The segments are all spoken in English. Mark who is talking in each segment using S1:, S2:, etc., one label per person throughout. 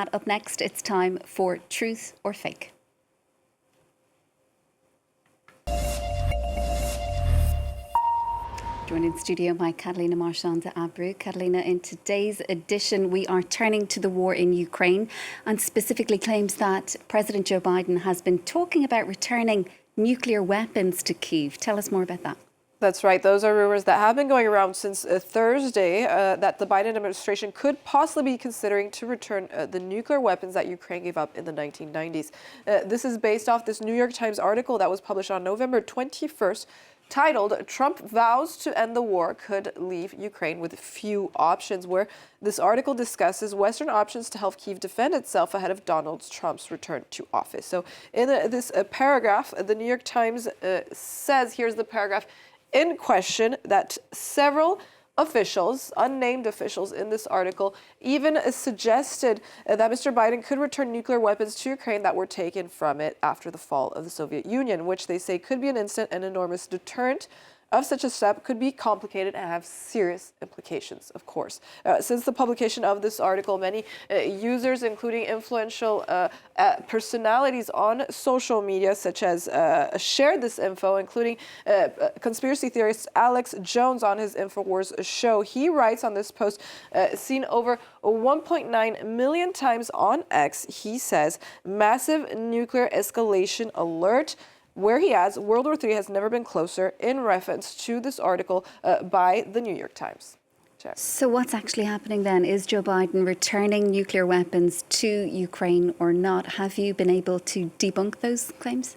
S1: that. Up next, it's time for Truth or Fake. Joined in studio by Catalina Marchand de Abreu. Catalina, in today's edition, we are turning to the war in Ukraine and specifically claims that President Joe Biden has been talking about returning nuclear weapons to Kyiv. Tell us more about that.
S2: That's right. Those are rumors that have been going around since Thursday that the Biden administration could possibly be considering to return the nuclear weapons that Ukraine gave up in the 1990s. This is based off this New York Times article that was published on November 21st, titled "Trump Vows to End the War Could Leave Ukraine with Few Options," where this article discusses Western options to help Kyiv defend itself ahead of Donald Trump's return to office. So in this paragraph, the New York Times says, here's the paragraph in question, that several officials, unnamed officials in this article, even suggested that Mr. Biden could return nuclear weapons to Ukraine that were taken from it after the fall of the Soviet Union, which they say could be an instant and enormous deterrent. Of such a step could be complicated and have serious implications, of course. Since the publication of this article, many users, including influential personalities on social media, such as shared this info, including conspiracy theorist Alex Jones on his InfoWars show. He writes on this post, seen over 1.9 million times on X, he says, "Massive nuclear escalation alert," where he adds, World War III has never been closer, in reference to this article by the New York Times. Check.
S1: So what's actually happening then? Is Joe Biden returning nuclear weapons to Ukraine or not? Have you been able to debunk those claims?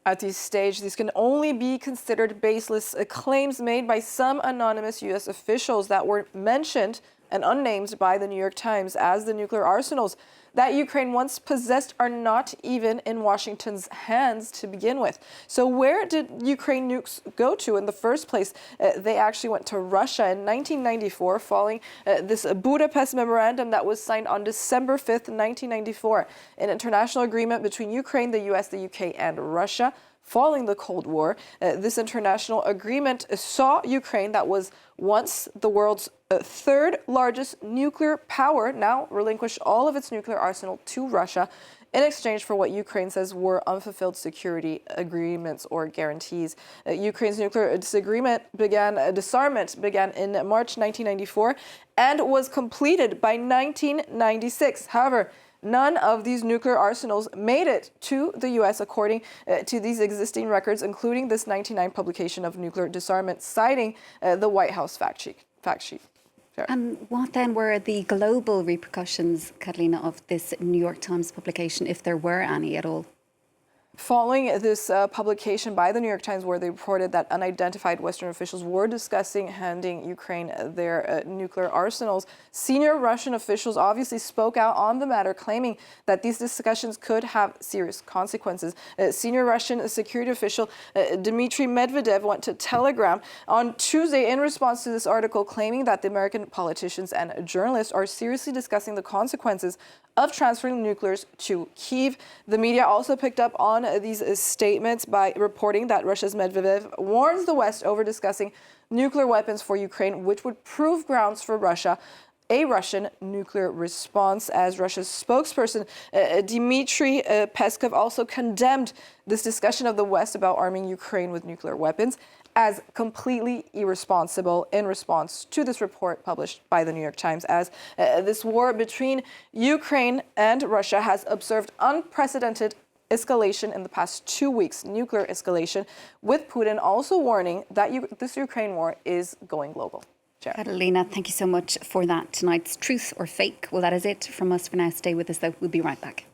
S2: At this stage, these can only be considered baseless claims made by some anonymous U.S. officials that were mentioned and unnamed by the New York Times, as the nuclear arsenals that Ukraine once possessed are not even in Washington's hands to begin with. So where did Ukraine nukes go to in the first place? They actually went to Russia in 1994, following this Budapest memorandum that was signed on December 5th, 1994, an international agreement between Ukraine, the US, the UK, and Russia. Following the Cold War, this international agreement saw Ukraine, that was once the world's third largest nuclear power, now relinquish all of its nuclear arsenal to Russia in exchange for what Ukraine says were unfulfilled security agreements or guarantees. Ukraine's nuclear disarmament began in March 1994 and was completed by 1996. However, none of these nuclear arsenals made it to the U.S. according to these existing records, including this 1999 publication of nuclear disarmament, citing the White House fact sheet. Sure.
S1: And what then were the global repercussions, Catalina, of this New York Times publication, if there were any at all?
S2: Following this publication by the New York Times, where they reported that unidentified Western officials were discussing handing Ukraine their nuclear arsenals, senior Russian officials obviously spoke out on the matter, claiming that these discussions could have serious consequences. Senior Russian security official Dmitry Medvedev went to Telegram on Tuesday in response to this article, claiming that the American politicians and journalists are seriously discussing the consequences of transferring nuclears to Kyiv. The media also picked up on these statements by reporting that Russia's Medvedev warns the West over discussing nuclear weapons for Ukraine, which would prove grounds for a Russian nuclear response. As Russia's spokesperson Dmitry Peskov also condemned this discussion of the West about arming Ukraine with nuclear weapons as completely irresponsible, in response to this report published by the New York Times, as this war between Ukraine and Russia has observed unprecedented escalation in the past 2 weeks, nuclear escalation, with Putin also warning that this Ukraine war is going global.
S1: Catalina, thank you so much for that. Tonight's Truth or Fake. Well, that is it from us for now. Stay with us, though. We'll be right back.